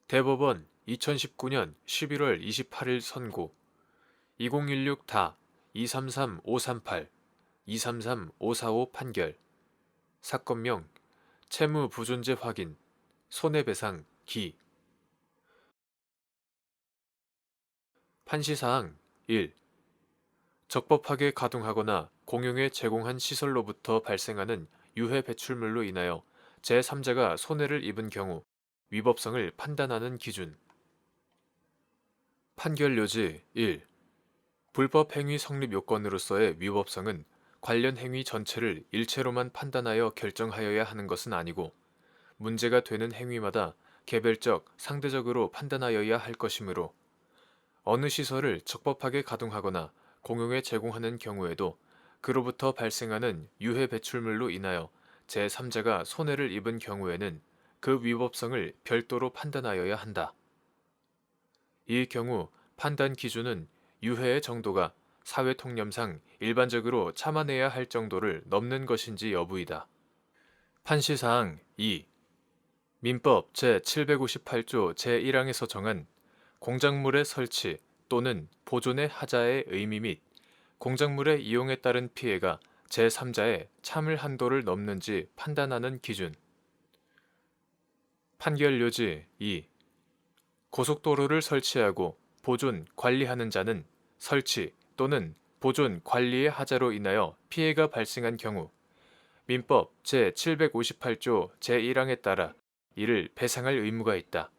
대법원 2019년 11월 28일 선고 2016-233538, 233545 판결. 사건명 채무 부존재 확인, 손해배상 기. 판시사항 1. 적법하게 가동하거나 공용에 제공한 시설로부터 발생하는 유해 배출물로 인하여 제3자가 손해를 입은 경우 위법성을 판단하는 기준. 판결 요지 1. 불법 행위 성립 요건으로서의 위법성은 관련 행위 전체를 일체로만 판단하여 결정하여야 하는 것은 아니고 문제가 되는 행위마다 개별적, 상대적으로 판단하여야 할 것이므로 어느 시설을 적법하게 가동하거나 공용에 제공하는 경우에도 그로부터 발생하는 유해 배출물로 인하여 제3자가 손해를 입은 경우에는 그 위법성을 별도로 판단하여야 한다. 이 경우 판단 기준은 유해의 정도가 사회통념상 일반적으로 참아내야 할 정도를 넘는 것인지 여부이다. 판시사항 2. 민법 제758조 제1항에서 정한 공작물의 설치 또는 보존의 하자의 의미 및 공작물의 이용에 따른 피해가 제3자의 참을 한도를 넘는지 판단하는 기준. 판결 요지 2. 고속도로를 설치하고 보존, 관리하는 자는 설치 또는 보존, 관리의 하자로 인하여 피해가 발생한 경우 민법 제758조 제1항에 따라 이를 배상할 의무가 있다.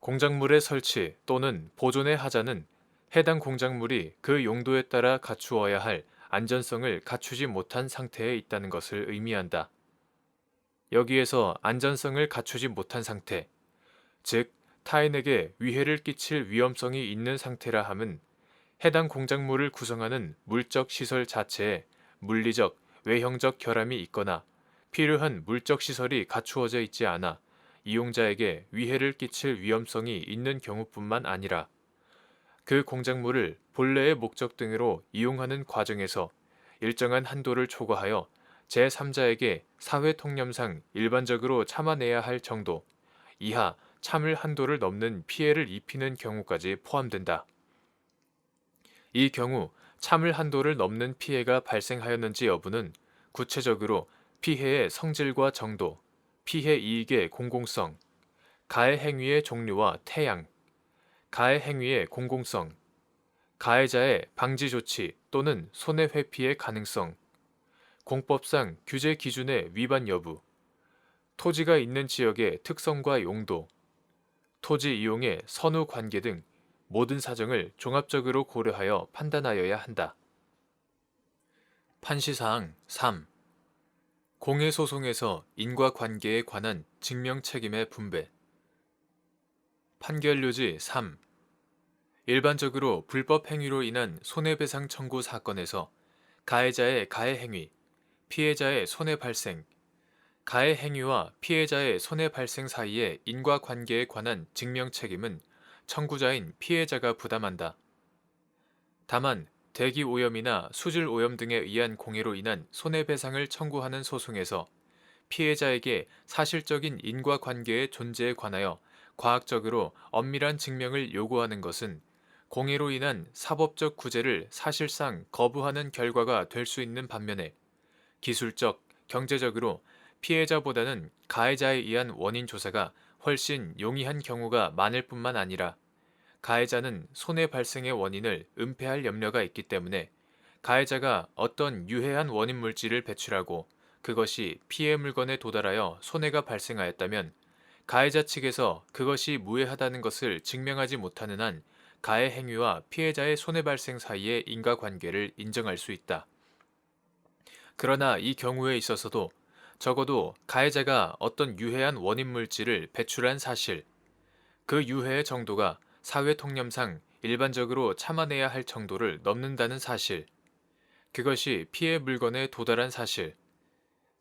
공작물의 설치 또는 보존의 하자는 해당 공작물이 그 용도에 따라 갖추어야 할 안전성을 갖추지 못한 상태에 있다는 것을 의미한다. 여기에서 안전성을 갖추지 못한 상태, 즉 타인에게 위해를 끼칠 위험성이 있는 상태라 함은 해당 공작물을 구성하는 물적 시설 자체에 물리적, 외형적 결함이 있거나 필요한 물적 시설이 갖추어져 있지 않아 이용자에게 위해를 끼칠 위험성이 있는 경우뿐만 아니라 그 공작물을 본래의 목적 등으로 이용하는 과정에서 일정한 한도를 초과하여 제3자에게 사회통념상 일반적으로 참아내야 할 정도 이하 참을 한도를 넘는 피해를 입히는 경우까지 포함된다. 이 경우 참을 한도를 넘는 피해가 발생하였는지 여부는 구체적으로 피해의 성질과 정도, 피해 이익의 공공성, 가해 행위의 종류와 태양, 가해 행위의 공공성, 가해자의 방지 조치 또는 손해 회피의 가능성, 공법상 규제 기준의 위반 여부, 토지가 있는 지역의 특성과 용도, 토지 이용의 선후 관계 등 모든 사정을 종합적으로 고려하여 판단하여야 한다. 판시사항 3. 공해소송에서 인과관계에 관한 증명 책임의 분배. 판결 요지 3. 일반적으로 불법 행위로 인한 손해배상 청구 사건에서 가해자의 가해 행위, 피해자의 손해 발생, 가해 행위와 피해자의 손해 발생 사이의 인과관계에 관한 증명 책임은 청구자인 피해자가 부담한다. 다만 대기 오염이나 수질 오염 등에 의한 공해로 인한 손해배상을 청구하는 소송에서 피해자에게 사실적인 인과관계의 존재에 관하여 과학적으로 엄밀한 증명을 요구하는 것은 공해로 인한 사법적 구제를 사실상 거부하는 결과가 될 수 있는 반면에 기술적, 경제적으로 피해자보다는 가해자에 의한 원인 조사가 훨씬 용이한 경우가 많을 뿐만 아니라 가해자는 손해 발생의 원인을 은폐할 염려가 있기 때문에 가해자가 어떤 유해한 원인 물질을 배출하고 그것이 피해 물건에 도달하여 손해가 발생하였다면 가해자 측에서 그것이 무해하다는 것을 증명하지 못하는 한 가해 행위와 피해자의 손해 발생 사이의 인과관계를 인정할 수 있다. 그러나 이 경우에 있어서도 적어도 가해자가 어떤 유해한 원인 물질을 배출한 사실, 그 유해의 정도가 사회통념상 일반적으로 참아내야 할 정도를 넘는다는 사실, 그것이 피해 물건에 도달한 사실,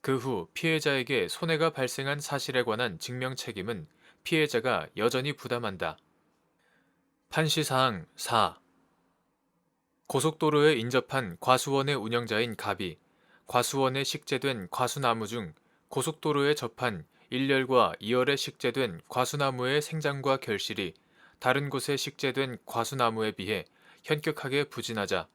그 후 피해자에게 손해가 발생한 사실에 관한 증명 책임은 피해자가 여전히 부담한다. 판시사항 4. 고속도로에 인접한 과수원의 운영자인 갑이 과수원에 식재된 과수나무 중 고속도로에 접한 1열과 2열에 식재된 과수나무의 생장과 결실이 다른 곳에 식재된 과수나무에 비해 현격하게 부진하자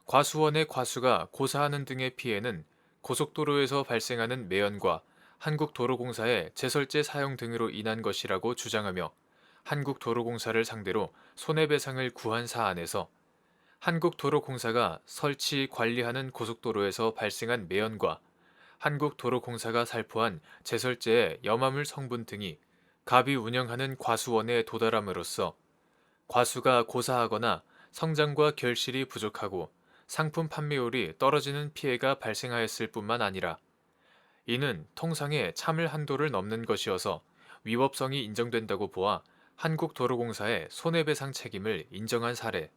과수원의 과수가 고사하는 등의 피해는 고속도로에서 발생하는 매연과 한국도로공사의 제설제 사용 등으로 인한 것이라고 주장하며 한국도로공사를 상대로 손해배상을 구한 사안에서 한국도로공사가 설치 관리하는 고속도로에서 발생한 매연과 한국도로공사가 살포한 제설제의 염화물 성분 등이 갑이 운영하는 과수원에 도달함으로써 과수가 고사하거나 성장과 결실이 부족하고 상품 판매율이 떨어지는 피해가 발생하였을 뿐만 아니라 이는 통상의 참을 한도를 넘는 것이어서 위법성이 인정된다고 보아 한국도로공사의 손해배상 책임을 인정한 사례.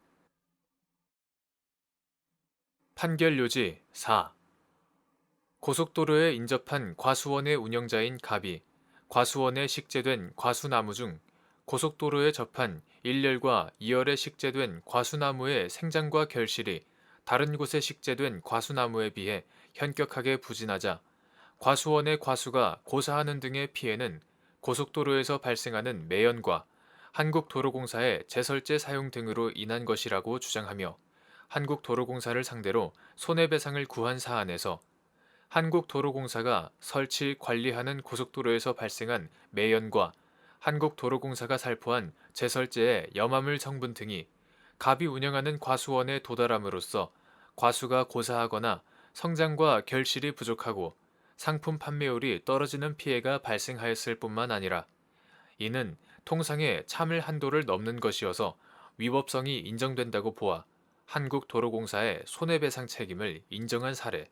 판결 요지 4. 고속도로에 인접한 과수원의 운영자인 갑이 과수원에 식재된 과수나무 중 고속도로에 접한 1열과 2열에 식재된 과수나무의 생장과 결실이 다른 곳에 식재된 과수나무에 비해 현격하게 부진하자 과수원의 과수가 고사하는 등의 피해는 고속도로에서 발생하는 매연과 한국도로공사의 제설제 사용 등으로 인한 것이라고 주장하며 한국도로공사를 상대로 손해배상을 구한 사안에서 한국도로공사가 설치 관리하는 고속도로에서 발생한 매연과 한국도로공사가 살포한 제설제의 염화물 성분 등이 갑이 운영하는 과수원에 도달함으로써 과수가 고사하거나 성장과 결실이 부족하고 상품 판매율이 떨어지는 피해가 발생하였을 뿐만 아니라 이는 통상의 참을 한도를 넘는 것이어서 위법성이 인정된다고 보아 한국도로공사의 손해배상 책임을 인정한 사례.